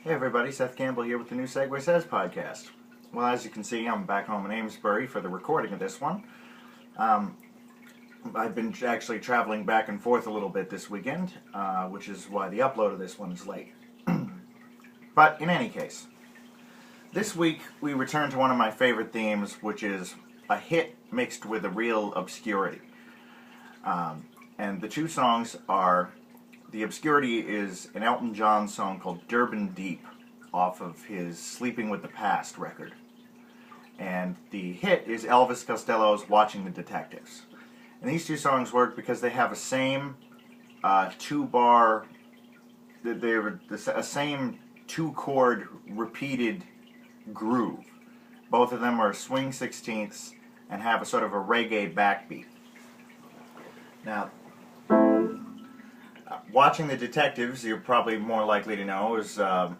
Hey everybody, Seth Campbell here with the new Segue Says podcast. Well, as you can see, I'm back home in Amesbury for the recording of this one. I've been actually traveling back and forth a little bit this weekend, which is why the upload of this one is late. But in any case, this week we return to one of my favorite themes, which is a hit mixed with a real obscurity. And the two songs are, the obscurity is an Elton John song called Durban Deep off of his Sleeping with the Past record. And the hit is Elvis Costello's Watching the Detectives. And these two songs work because they have a same two-bar, they're a same two-chord repeated groove. Both of them are swing sixteenths and have a sort of a reggae backbeat. Now, Watching the Detectives, you're probably more likely to know, is on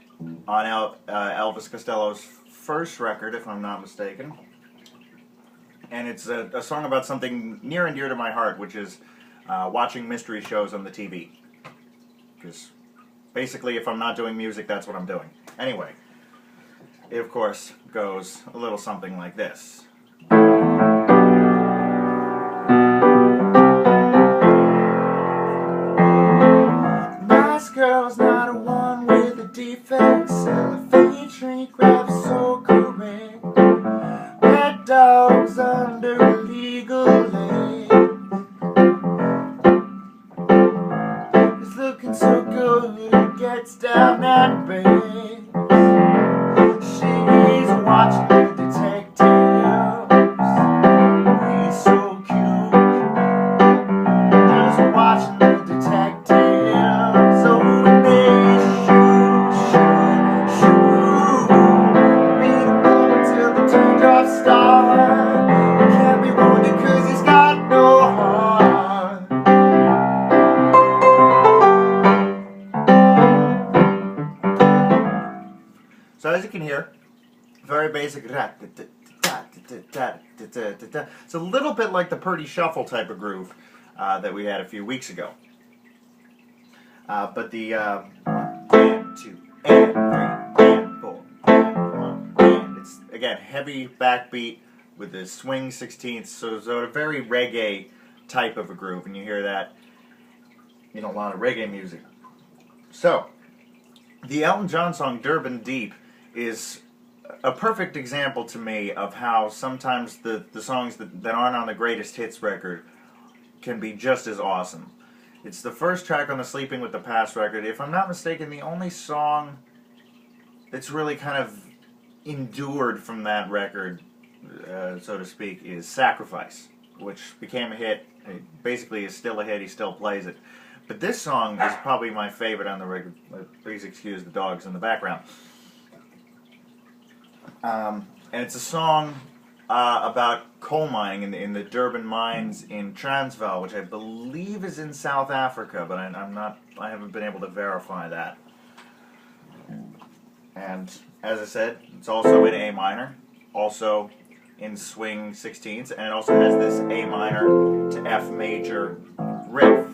Elvis Costello's first record, if I'm not mistaken. And it's a song about something near and dear to my heart, which is watching mystery shows on the TV. Because basically, if I'm not doing music, that's what I'm doing. Anyway, it of course goes a little something like this. Nice girl's not a one with a defect, cellophane shrink wrap so correct. Red dogs under illegal legs. It's looking so good, it gets down and begs. She's watching the detectives. He's so cute, just watching the detectives. So when they shoot, beat him up until the teardrops start. He can't be wounded 'cause he's got no heart. So as you can hear, very basic. It's a little bit like the Purdy Shuffle type of groove that we had a few weeks ago. But the and two and three and four and one and it's again heavy backbeat with the swing sixteenths, so a very reggae type of a groove, and you hear that in a lot of reggae music. So the Elton John song Durban Deep is a perfect example to me of how sometimes the songs that aren't on the greatest hits record can be just as awesome. It's the first track on the Sleeping with the Past record. If I'm not mistaken, the only song that's really kind of endured from that record, so to speak, is Sacrifice, which became a hit. It basically is still a hit. He still plays it. But this song is probably my favorite on the record. Please excuse the dogs in the background. And it's a song about coal mining in the Durban mines in Transvaal, which I believe is in South Africa, but I haven't been able to verify that. And as I said, it's also in A minor, also in swing sixteenths, and it also has this A minor to F major riff.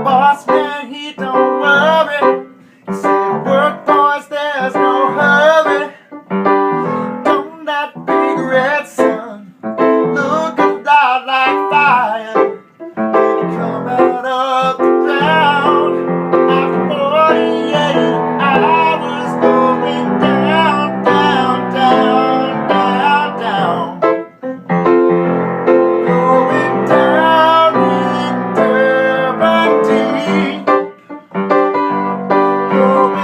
Boss man, he don't worry. He said, work boys, there's no hurry. Don't that big red sun look a lot like fire when you come out of the ground. After 48 hours going down, down, down, down, down. Going down in Durban deep. Going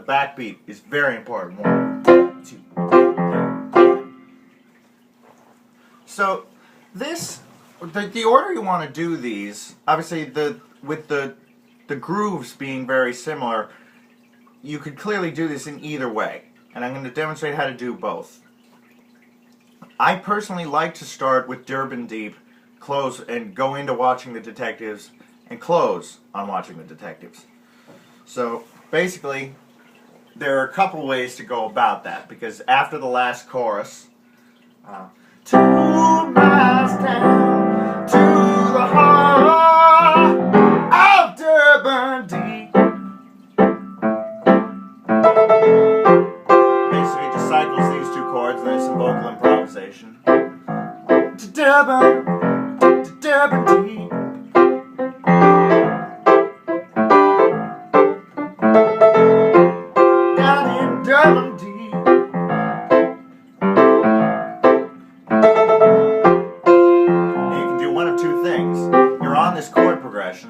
backbeat is very important. 1, 2, 3, 4. So this, the order you want to do these, obviously with the grooves being very similar, you could clearly do this in either way. And I'm going to demonstrate how to do both. I personally like to start with Durban Deep, close, and go into Watching the Detectives, and close on Watching the Detectives. So basically, there are a couple ways to go about that, because after the last chorus, 2 miles down to the heart of Durban Deep. Basically, it just cycles these 2 chords, there's some vocal improvisation. To Durban Deep. Down in Durban Deep. And you can do one of 2 things. You're on this chord progression.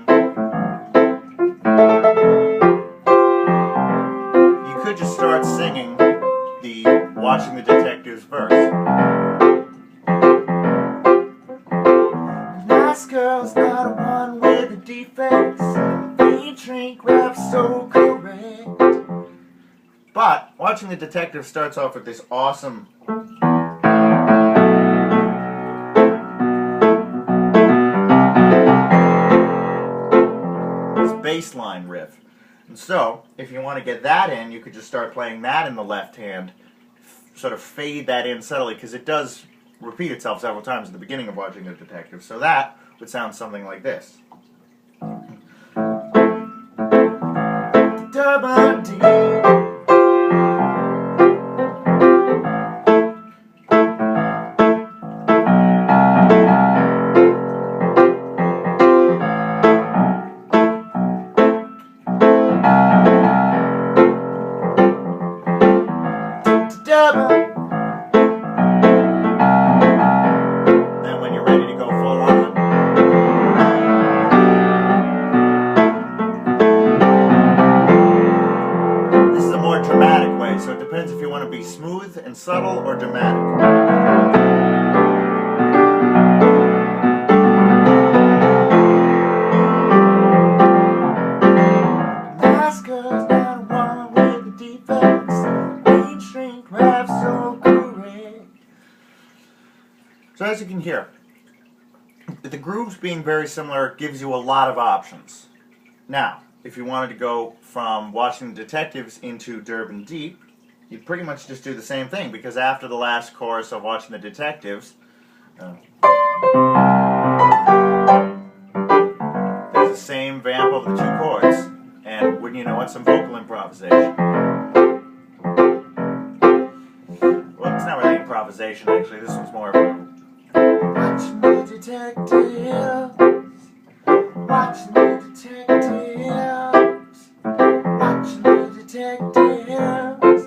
You could just start singing the Watching the Detectives verse. Nice girl's not a one with a defects. They drink rap so correct. But Watching the Detective starts off with this awesome bass line riff. And so, if you want to get that in, you could just start playing that in the left hand, sort of fade that in subtly, because it does repeat itself several times at the beginning of Watching the Detective. So that would sound something like this. Durban Deep. Then when you're ready to go full on, this is a more dramatic way, so it depends if you want to be smooth and subtle or dramatic. Nice girls not one with the defects. Ain't shrink rap so correct. So as you can hear, the grooves being very similar gives you a lot of options. Now, if you wanted to go from Watching the Detectives into Durban Deep, you'd pretty much just do the same thing, because after the last chorus of Watching the Detectives, there's the same vamp of the 2 chords, and wouldn't you know it, some vocal improvisation. Well, it's not really improvisation, actually. This one's more of a Watching the Detectives, Watching the Detectives, Watching the Detectives.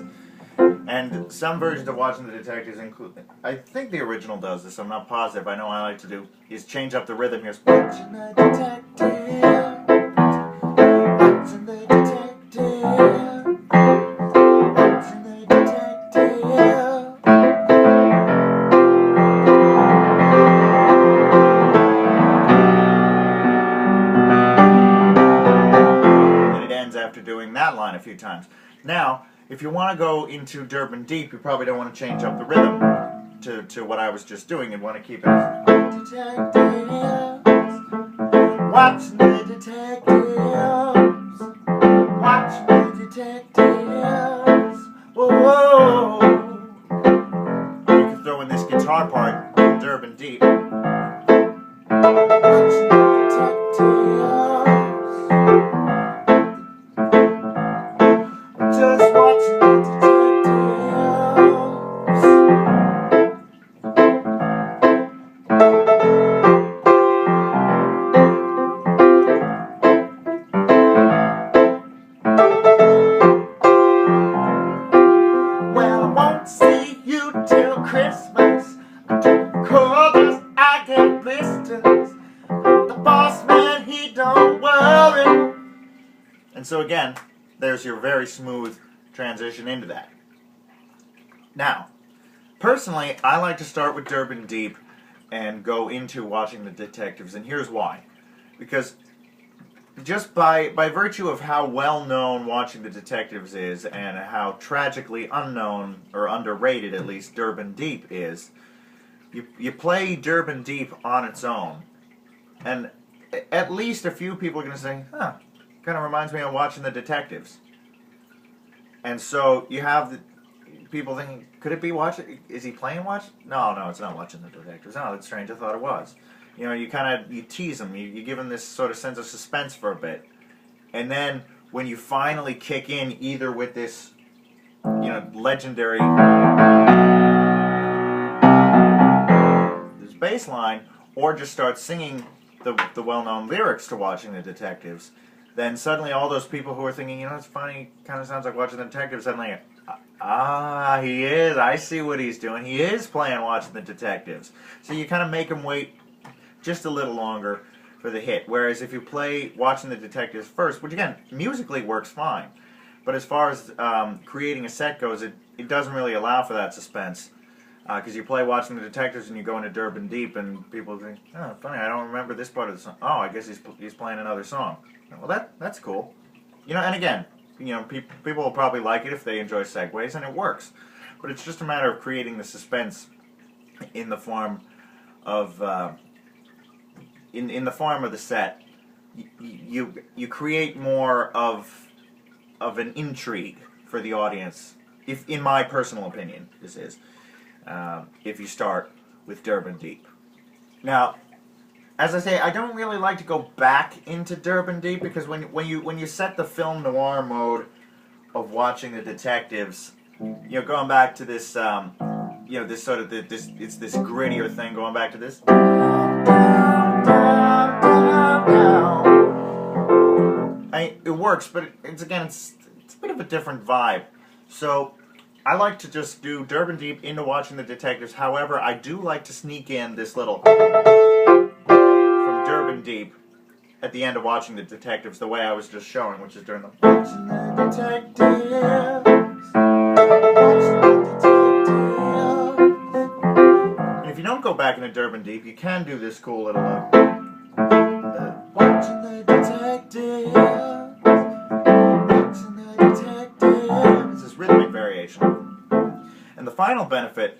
And some versions of Watching the Detectives include, I think the original does this, I'm not positive, I know I like to do, is change up the rhythm here. Watching the Detectives, Watching the Detectives, Watching the Detectives. After doing that line a few times. Now, if you want to go into Durban Deep, you probably don't want to change up the rhythm to what I was just doing. You'd want to keep it Detectives, Watching the Detectives, Watching the Detectives. Whoa. You can throw in this guitar part, Durban Deep. Watching the Detectives. Just watching the Well, I won't see you till Christmas. Cause I get blisters. The boss man, he don't worry. And so again, there's your very smooth transition into that. Now, personally, I like to start with Durban Deep and go into watching the detectives, and here's why. Because just by virtue of how well known watching the detectives is, and how tragically unknown, or underrated at least, Durban Deep is, you play Durban Deep on its own, and at least a few people are going to say, huh, kind of reminds me of watching the detectives. And so you have the people thinking, could it be watching? Is he playing watch? No, it's not watching the detectives. No, that's strange. I thought it was. You know, you tease them. You give them this sort of sense of suspense for a bit, and then when you finally kick in, either with this, legendary this bass line, or just start singing the well-known lyrics to watching the detectives, then suddenly all those people who are thinking, it's funny, kind of sounds like watching the detectives, suddenly, he is. I see what he's doing. He is playing watching the detectives. So you kind of make him wait just a little longer for the hit. Whereas if you play watching the detectives first, which again, musically works fine, but as far as creating a set goes, it doesn't really allow for that suspense. Because you play watching the detectives and you go into Durban Deep and people think, oh, funny, I don't remember this part of the song. Oh, I guess he's playing another song. Well, that's cool. And again, people will probably like it if they enjoy segues, and it works. But it's just a matter of creating the suspense in the form of in the form of the set. You create more of an intrigue for the audience. If, in my personal opinion, this is. If you start with Durban Deep. Now, as I say, I don't really like to go back into Durban Deep, because when you set the film noir mode of watching the detectives, going back to this, this sort of it's this grittier thing, going back to this. It works, but it's a bit of a different vibe. So I like to just do Durban Deep into watching the detectives. However, I do like to sneak in this little from Durban Deep at the end of watching the detectives, the way I was just showing, which is during the watching the detectives, watching the detectives. And if you don't go back into Durban Deep, you can do this cool little watching the detectives, watching the detectives. It's this rhythmic variation. And the final benefit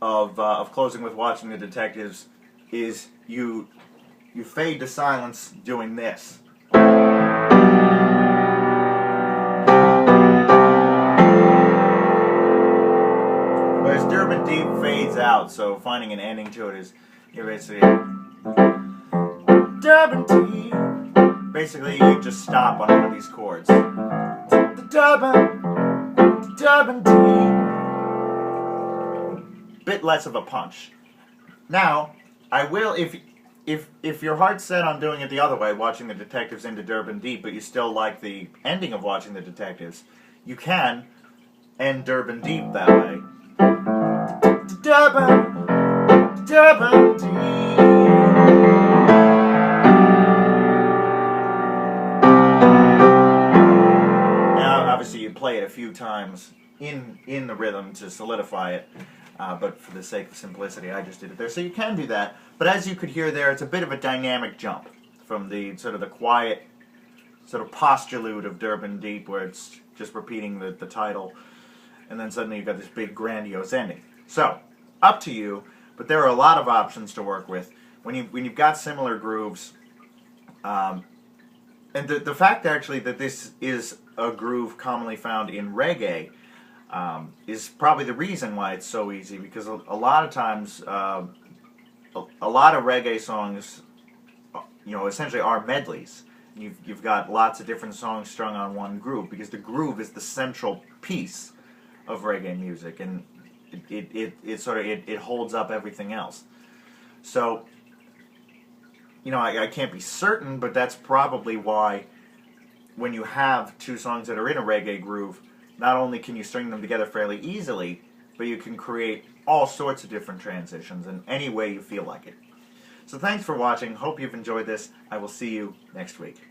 of closing with watching the detectives is you fade to silence doing this. Whereas Durban Deep fades out, so finding an ending to it is you're basically Durban Deep. Basically, you just stop on one of these chords. The Durban Deep. Bit less of a punch. Now, I will, if your heart's set on doing it the other way, watching the detectives into Durban Deep, but you still like the ending of watching the detectives, you can end Durban Deep that way. Durban Deep. Now, obviously, you play it a few times in the rhythm to solidify it. But for the sake of simplicity, I just did it there. So you can do that. But as you could hear there, it's a bit of a dynamic jump from the sort of the quiet sort of postlude of Durban Deep, where it's just repeating the title, and then suddenly you've got this big grandiose ending. So, up to you, but there are a lot of options to work with. When you've got similar grooves, and the fact actually that this is a groove commonly found in reggae, is probably the reason why it's so easy, because a lot of times, a lot of reggae songs, essentially are medleys. You've got lots of different songs strung on one groove, because the groove is the central piece of reggae music, and it holds up everything else. So, I can't be certain, but that's probably why when you have two songs that are in a reggae groove, not only can you string them together fairly easily, but you can create all sorts of different transitions in any way you feel like it. So thanks for watching. Hope you've enjoyed this. I will see you next week.